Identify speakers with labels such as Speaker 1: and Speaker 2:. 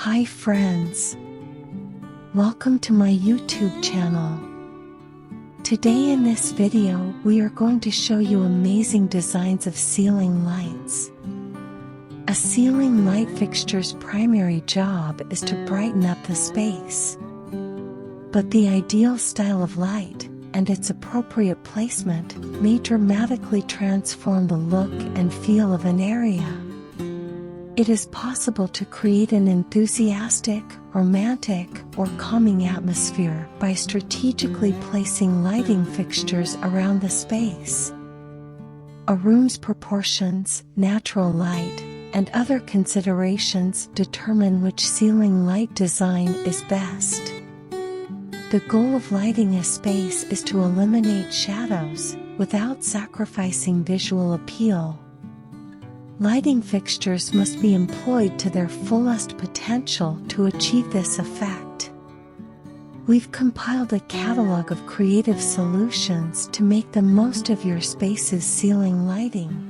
Speaker 1: Hi friends, welcome to my YouTube channel. Today in this video we are going to show you amazing designs of ceiling lights. A ceiling light fixture's primary job is to brighten up the space. But the ideal style of light and its appropriate placement may dramatically transform the look and feel of an area. It is possible to create an enthusiastic, romantic, or calming atmosphere by strategically placing lighting fixtures around the space. A room's proportions, natural light, and other considerations determine which ceiling light design is best. The goal of lighting a space is to eliminate shadows without sacrificing visual appeal. Lighting fixtures must be employed to their fullest potential to achieve this effect. We've compiled a catalog of creative solutions to make the most of your space's ceiling lighting.